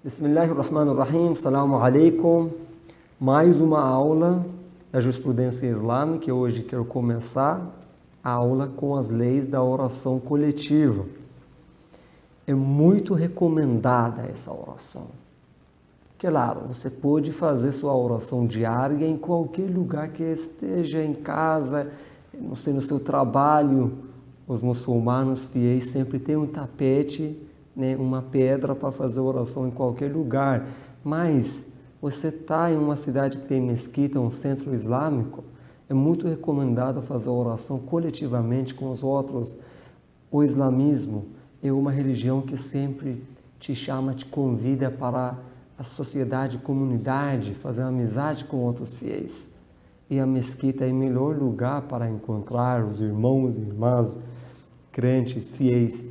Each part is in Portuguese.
Bismillahirrahmanirrahim, Assalamu alaikum. Mais uma aula da jurisprudência islâmica e hoje quero começar a aula com as leis da oração coletiva. É muito recomendada essa oração. Claro, você pode fazer sua oração diária em qualquer lugar que esteja, em casa, não sei, no seu trabalho. Os muçulmanos fiéis sempre têm um tapete, né, uma pedra para fazer oração em qualquer lugar. Mas você está em uma cidade que tem mesquita, um centro islâmico, é muito recomendado fazer oração coletivamente com os outros. O islamismo é uma religião que sempre te chama, te convida para a sociedade, comunidade, fazer amizade com outros fiéis. E a mesquita é o melhor lugar para encontrar os irmãos e irmãs, crentes, fiéis.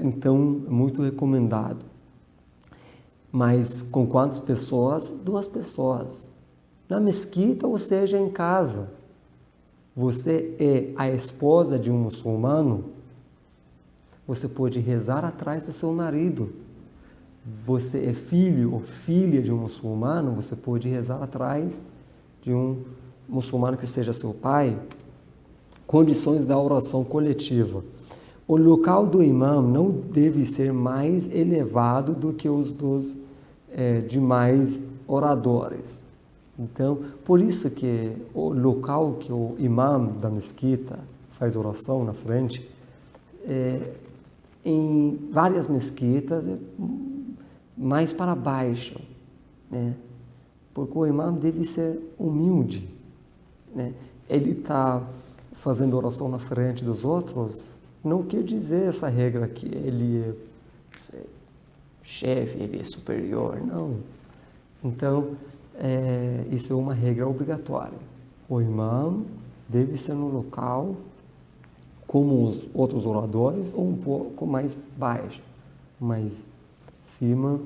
Então, muito recomendado. Mas com quantas pessoas? 2 pessoas. Na mesquita, ou seja, em casa. Você é a esposa de um muçulmano, você pode rezar atrás do seu marido. Você é filho ou filha de um muçulmano, você pode rezar atrás de um muçulmano que seja seu pai. Condições da oração coletiva. O local do imã não deve ser mais elevado do que os dos demais oradores. Então, por isso que o local que o imã da mesquita faz oração na frente, em várias mesquitas, é mais para baixo, né? Porque o imã deve ser humilde, né? Ele está fazendo oração na frente dos outros, não quer dizer essa regra que ele é chefe, ele é superior, não. Então, isso é uma regra obrigatória. O imã deve ser no local como os outros oradores ou um pouco mais baixo, mais cima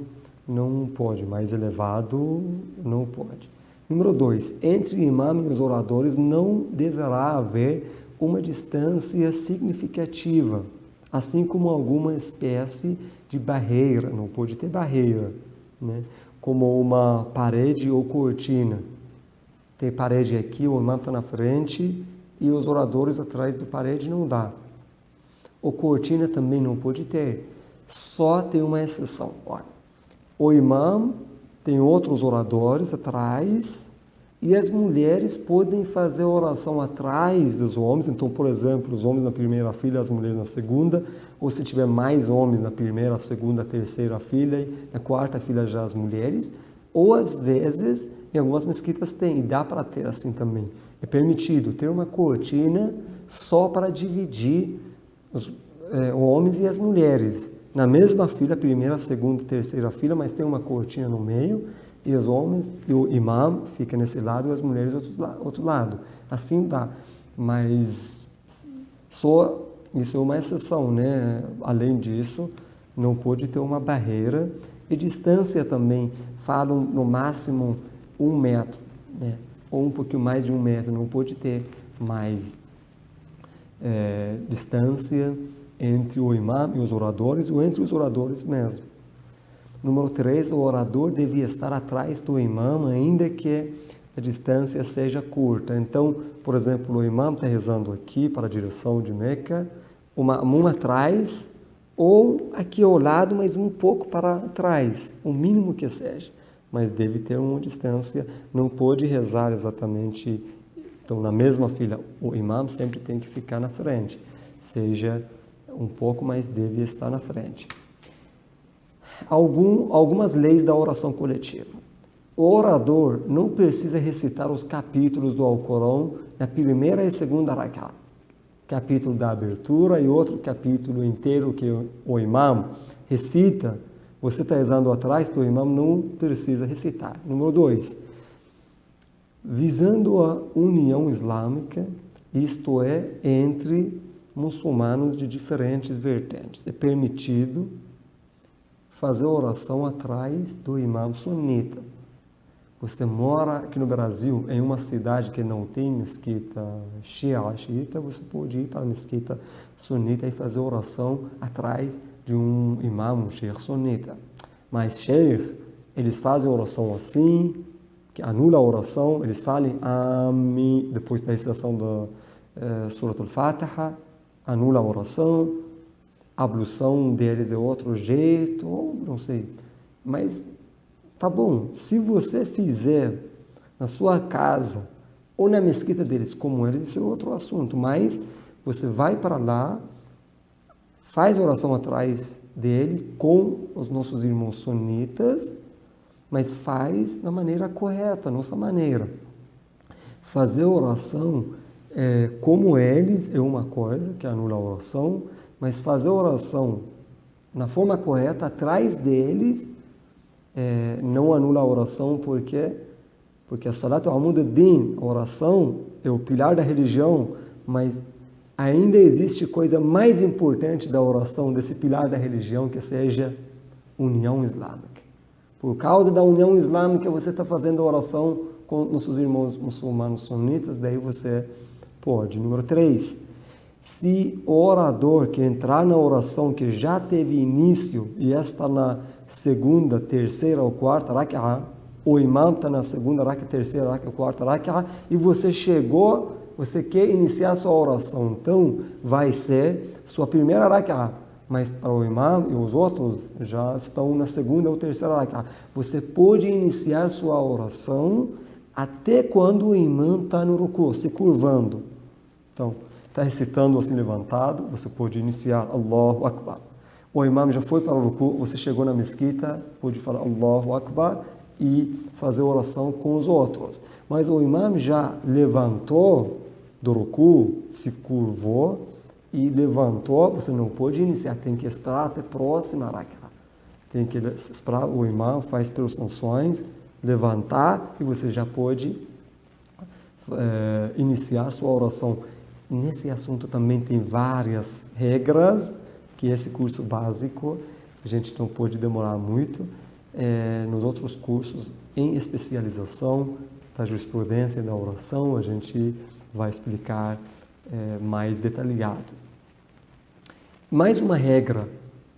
não pode, mais elevado não pode. Número 2, entre o imã e os oradores não deverá haver uma distância significativa, assim como alguma espécie de barreira, não pode ter barreira, né? Como uma parede ou cortina. Tem parede aqui, o imã está na frente e os oradores atrás da parede não dá. Ou cortina também não pode ter, só tem uma exceção. Olha, o imã tem outros oradores atrás e as mulheres podem fazer oração atrás dos homens. Então, por exemplo, os homens na primeira fila, as mulheres na segunda, ou se tiver mais homens na primeira, segunda, terceira fila, e na quarta fila já as mulheres, ou às vezes, em algumas mesquitas tem, e dá para ter assim também. É permitido ter uma cortina só para dividir os homens e as mulheres. Na mesma fila, primeira, segunda, terceira fila, mas tem uma cortina no meio, e os homens, e o imã fica nesse lado e as mulheres outro lado. Assim dá, mas só isso é uma exceção, né? Além disso, não pode ter uma barreira. E distância também, falam no máximo 1 metro, né? Ou um pouquinho mais de 1 metro, não pode ter mais distância entre o imã e os oradores, ou entre os oradores mesmo. Número 3, o orador devia estar atrás do imã, ainda que a distância seja curta. Então, por exemplo, o imã está rezando aqui para a direção de Meca, uma atrás, ou aqui ao lado, mas um pouco para trás, o mínimo que seja. Mas deve ter uma distância, não pode rezar exatamente. Então, na mesma fila, o imã sempre tem que ficar na frente, seja um pouco, mas deve estar na frente. Algumas leis da oração coletiva. O orador não precisa recitar os capítulos do Alcorão na primeira e segunda rak'ah. Capítulo da abertura e outro capítulo inteiro que o imã recita, você está rezando atrás do imã, não precisa recitar. Número 2, visando a união islâmica, isto é, entre muçulmanos de diferentes vertentes. É permitido fazer oração atrás do imã sunita. Você mora aqui no Brasil, em uma cidade que não tem mesquita xiita, você pode ir para a mesquita sunita e fazer oração atrás de um imã, um sheikh sunita. Mas Sheikh, eles fazem oração assim, que anula a oração, eles falam Amin, depois da recitação da Surat al-Fatiha, anula a oração, a ablução deles é outro jeito, ou não sei. Mas tá bom, se você fizer na sua casa ou na mesquita deles como eles, isso é outro assunto, mas você vai para lá, faz oração atrás dele com os nossos irmãos sunitas, mas faz da maneira correta, nossa maneira. Fazer oração como eles é uma coisa, que anula a oração, mas fazer oração na forma correta, atrás deles, não anula a oração, porque a Salat al-Amud ad-Din, a oração, é o pilar da religião, mas ainda existe coisa mais importante da oração, desse pilar da religião, que seja união islâmica. Por causa da união islâmica, você está fazendo oração com nossos irmãos muçulmanos sunitas, daí você pode. Número 3, se o orador que entrar na oração que já teve início e está na segunda, terceira ou quarta rak'ah, o imam está na segunda rak'ah, terceira rak'ah, quarta rak'ah, e você chegou, você quer iniciar sua oração, então vai ser sua primeira rak'ah, mas para o imam e os outros já estão na segunda ou terceira rak'ah. Você pode iniciar sua oração até quando o imam está no ruku, se curvando. Então, está recitando assim levantado, você pode iniciar Allahu Akbar. O imam já foi para o ruku, você chegou na mesquita, pode falar Allahu Akbar e fazer oração com os outros. Mas o imam já levantou do ruku, se curvou e levantou, você não pode iniciar, tem que esperar até a próxima rak'ah. Tem que esperar, o imam faz pelas sanções, levantar e você já pode iniciar sua oração. Nesse assunto também tem várias regras, que esse curso básico a gente não pode demorar muito. Nos outros cursos em especialização da jurisprudência e da oração, a gente vai explicar mais detalhado. Mais uma regra: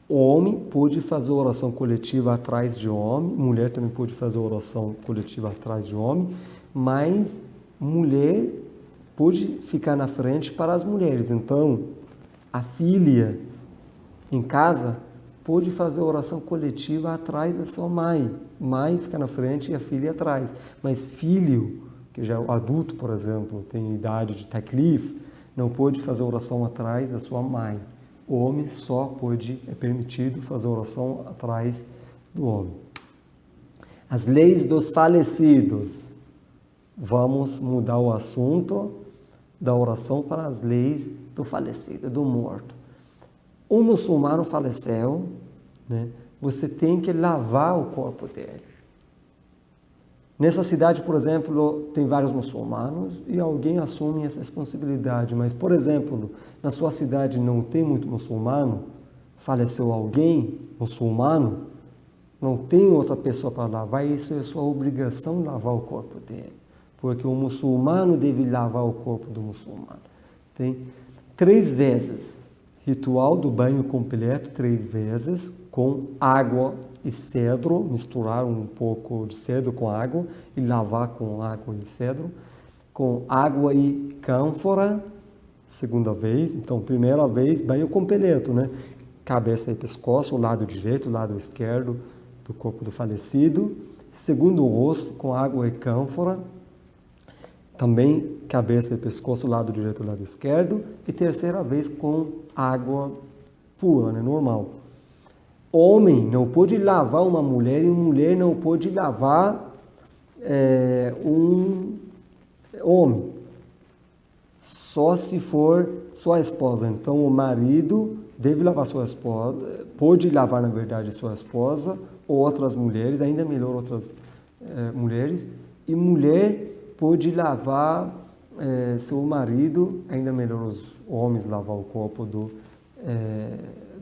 o homem pode fazer oração coletiva atrás de homem, mulher também pode fazer oração coletiva atrás de homem, mas mulher pode ficar na frente para as mulheres. Então, a filha em casa pode fazer oração coletiva atrás da sua mãe. Mãe fica na frente e a filha atrás. Mas filho, que já é adulto, por exemplo, tem idade de taklif, não pode fazer oração atrás da sua mãe. O homem só pode, é permitido fazer oração atrás do homem. As leis dos falecidos. Vamos mudar o assunto da oração para as leis do falecido, do morto. Um muçulmano faleceu, né? Você tem que lavar o corpo dele. Nessa cidade, por exemplo, tem vários muçulmanos e alguém assume essa responsabilidade. Mas, por exemplo, na sua cidade não tem muito muçulmano, faleceu alguém muçulmano, não tem outra pessoa para lavar, isso é sua obrigação lavar o corpo dele. Porque o muçulmano deve lavar o corpo do muçulmano. Tem 3 vezes, ritual do banho completo, 3 vezes, com água e cedro, misturar um pouco de cedro com água e lavar com água e cedro, com água e cânfora, segunda vez. Então, primeira vez, banho completo, né? Cabeça e pescoço, o lado direito, o lado esquerdo do corpo do falecido. Segundo, o rosto com água e cânfora. Também cabeça e pescoço, lado direito e lado esquerdo. E terceira vez com água pura, né, normal. Homem não pode lavar uma mulher e mulher não pode lavar um homem. Só se for sua esposa. Então o marido deve lavar sua esposa, pode lavar na verdade sua esposa ou outras mulheres, ainda melhor outras mulheres. E mulher pode lavar seu marido, ainda melhor os homens lavar o corpo do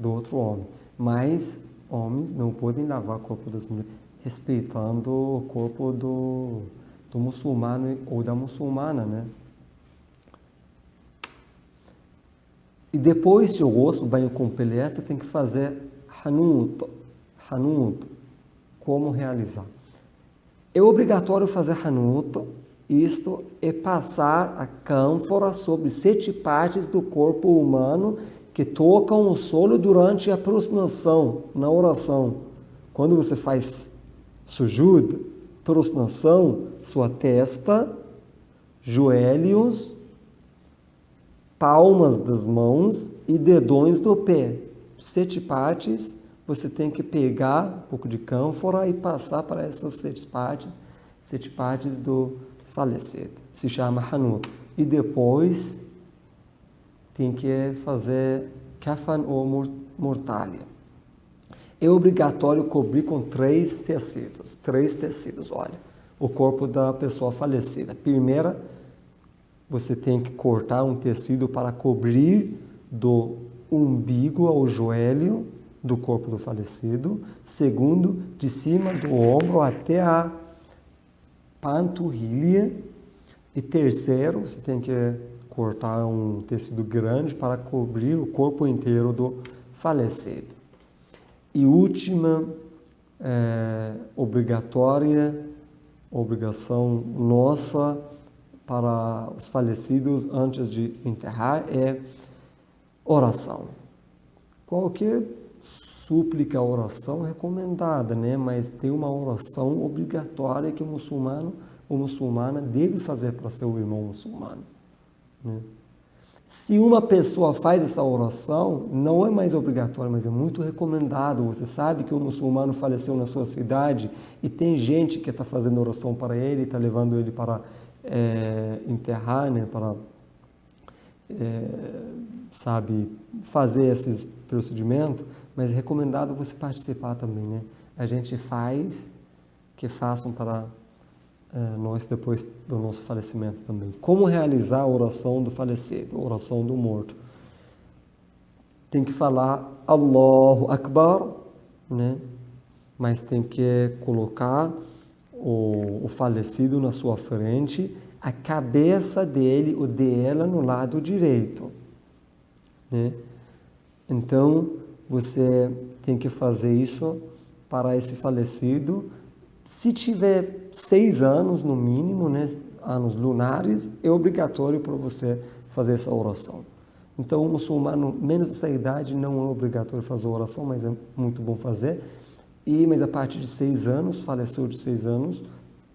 outro homem. Mas homens não podem lavar o corpo das mulheres, respeitando o corpo do muçulmano ou da muçulmana, né? E depois de o banho completo, tem que fazer hanut. como realizar. É obrigatório fazer Hanut, isto é passar a cânfora sobre 7 partes do corpo humano que tocam o solo durante a prostração, na oração. Quando você faz sujud, prostração, sua testa, joelhos, palmas das mãos e dedões do pé. 7 partes, você tem que pegar um pouco de cânfora e passar para essas 7 partes do falecido. Se chama Hanut. E depois tem que fazer kafan ou mortalha. É obrigatório cobrir com 3 tecidos. 3 tecidos, olha. O corpo da pessoa falecida. Primeira, você tem que cortar um tecido para cobrir do umbigo ao joelho do corpo do falecido. Segundo, de cima do ombro até a panturrilha. E terceiro, você tem que cortar um tecido grande para cobrir o corpo inteiro do falecido. E última obrigação nossa para os falecidos antes de enterrar é oração. Qualquer súplica, oração recomendada, né? Mas tem uma oração obrigatória que o muçulmano ou muçulmana deve fazer para seu irmão muçulmano, né? Se uma pessoa faz essa oração, não é mais obrigatório, mas é muito recomendado. Você sabe que o muçulmano faleceu na sua cidade e tem gente que está fazendo oração para ele, está levando ele para enterrar, né? Para fazer esses procedimentos, mas é recomendado você participar também, né? A gente faz, que façam para nós depois do nosso falecimento também. Como realizar a oração do falecido, a oração do morto? Tem que falar Allahu Akbar, né? Mas tem que colocar o falecido na sua frente, a cabeça dele ou dela no lado direito, né? Então, você tem que fazer isso para esse falecido. Se tiver 6 anos no mínimo, né, anos lunares, é obrigatório para você fazer essa oração. Então, o muçulmano, menos dessa idade, não é obrigatório fazer oração, mas é muito bom fazer. Mas a partir de 6 anos, faleceu de 6 anos,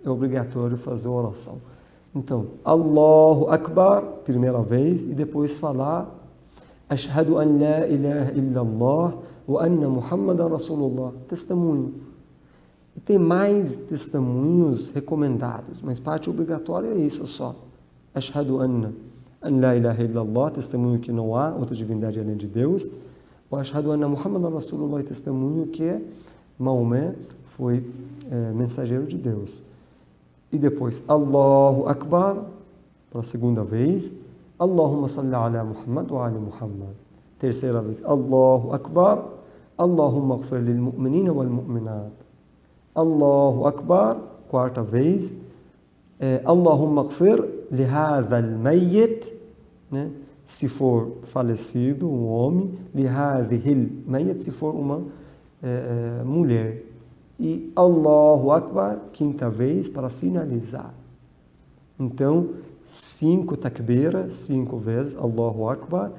é obrigatório fazer oração. Então, Allahu Akbar, primeira vez, e depois falar Ashhadu an la ilaha illallah wa anna Muhammadan Rasulullah, testemunho. E tem mais testemunhos recomendados, mas parte obrigatória é isso só. Ashhadu an la ilaha illallah, testemunho que não há outra divindade além de Deus. Wa ashhadu anna Muhammadan Rasulullah, testemunho que Maomé foi mensageiro de Deus. E depois, Allahu Akbar, para a segunda vez, Allahumma salli ala Muhammad wa ali Muhammad. Terceira vez, Allahu Akbar, Allahumma ighfir lil mu'minina wal mu'minat. Allahu Akbar, quarta vez, Allahumma ighfir li hadha al-mayyit, né? Se for falecido, um homem, li hadhihi al-mayyit, se for uma mulher. E Allahu Akbar, quinta vez, para finalizar. Então, 5 takbiras, 5 vezes, Allahu Akbar,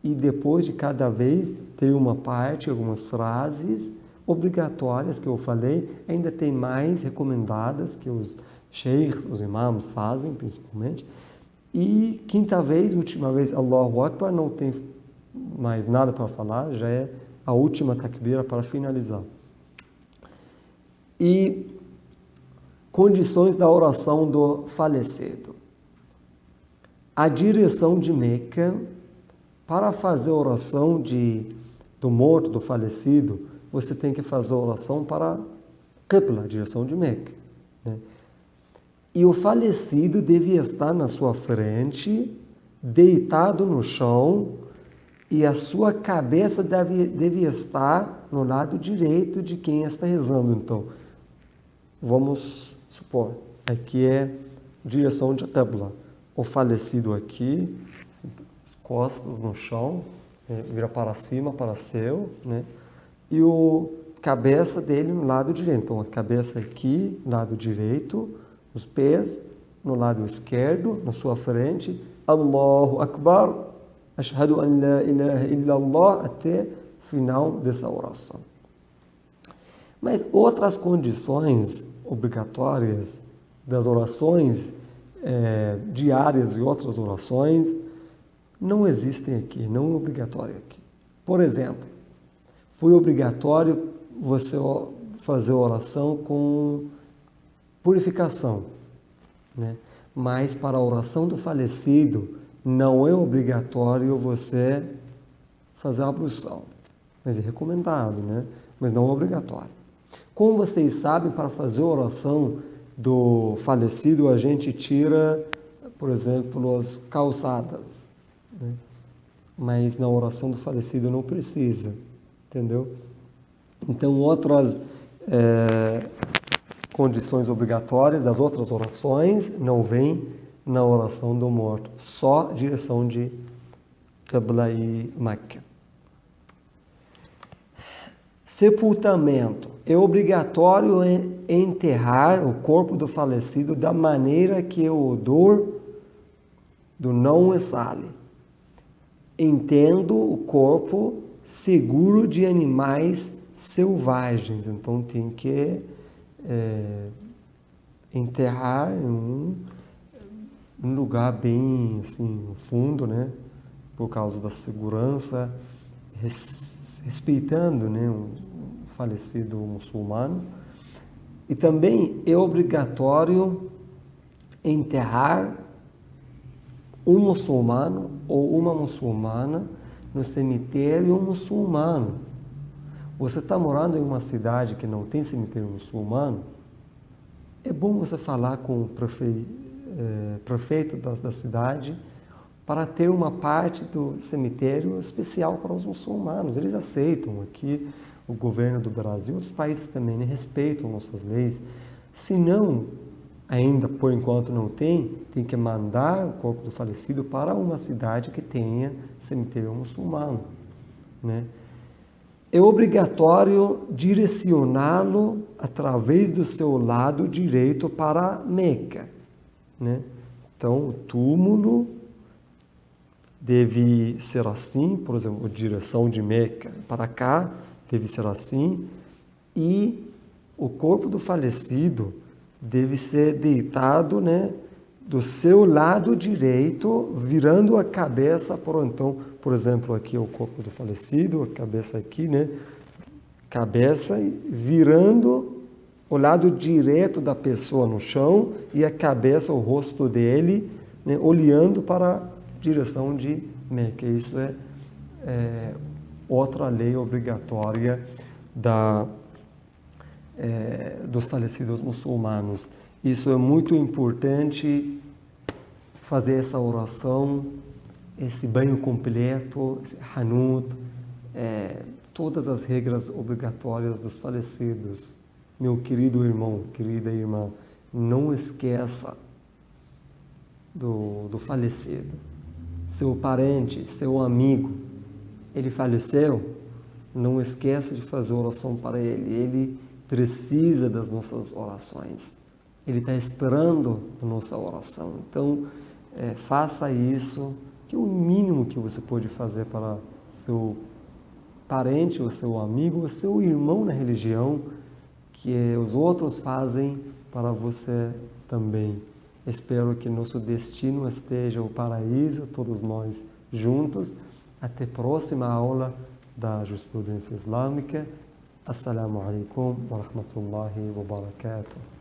e depois de cada vez tem uma parte, algumas frases obrigatórias que eu falei, ainda tem mais recomendadas que os sheikhs, os imãs fazem, principalmente. E quinta vez, última vez, Allahu Akbar, não tem mais nada para falar, já é a última takbira para finalizar. E condições da oração do falecido. A direção de Meca, para fazer a oração do morto, do falecido, você tem que fazer a oração para Qibla, a direção de Meca, né? E o falecido devia estar na sua frente, deitado no chão, e a sua cabeça devia estar no lado direito de quem está rezando. Então, vamos supor, aqui é direção de Qibla. O falecido aqui, assim, as costas no chão, vira para cima, para céu, né? E o cabeça dele no lado direito. Então, a cabeça aqui, lado direito, os pés no lado esquerdo, na sua frente. Allahu Akbar, Ashhadu an la ilaha illallah, até o final dessa oração. Mas outras condições obrigatórias das orações diárias e outras orações não existem aqui, não é obrigatório aqui. Por exemplo, foi obrigatório você fazer oração com purificação, né? Mas para a oração do falecido não é obrigatório você fazer a ablução, mas é recomendado, né? Mas não é obrigatório. Como vocês sabem, para fazer a oração do falecido, a gente tira, por exemplo, as calçadas, né? Mas na oração do falecido não precisa, entendeu? Então, outras condições obrigatórias das outras orações não vêm na oração do morto, só direção de Qibla e Meca. Sepultamento. É obrigatório enterrar o corpo do falecido da maneira que o odor do não exale. Entendo o corpo seguro de animais selvagens. Então tem que enterrar em um lugar bem assim, no fundo, né? Por causa da segurança, respeitando, né, um falecido muçulmano. E também é obrigatório enterrar um muçulmano ou uma muçulmana no cemitério muçulmano. Você está morando em uma cidade que não tem cemitério muçulmano, é bom você falar com o prefeito da cidade para ter uma parte do cemitério especial para os muçulmanos. Eles aceitam aqui, o governo do Brasil, outros países também, né, respeitam nossas leis. Se não, ainda por enquanto não tem que mandar o corpo do falecido para uma cidade que tenha cemitério muçulmano, né? É obrigatório direcioná-lo através do seu lado direito para Meca, né? Então, o túmulo deve ser assim, por exemplo, a direção de Meca para cá deve ser assim, e o corpo do falecido deve ser deitado, né, do seu lado direito, virando a cabeça por exemplo, aqui é o corpo do falecido, a cabeça aqui, né, cabeça virando o lado direito da pessoa no chão e a cabeça, o rosto dele, né, olhando para a direção de Meca. Isso é outra lei obrigatória dos falecidos muçulmanos. Isso é muito importante, fazer essa oração, esse banho completo, esse hanut, todas as regras obrigatórias dos falecidos. Meu querido irmão, querida irmã, não esqueça do falecido. Seu parente, seu amigo, ele faleceu, não esqueça de fazer oração para ele. Ele precisa das nossas orações. Ele está esperando a nossa oração. Então, faça isso, que é o mínimo que você pode fazer para seu parente, ou seu amigo, ou seu irmão na religião, que os outros fazem para você também. Espero que nosso destino esteja o paraíso, todos nós juntos. Até a próxima aula da jurisprudência islâmica. Assalamu alaikum wa rahmatullahi wa barakatuh.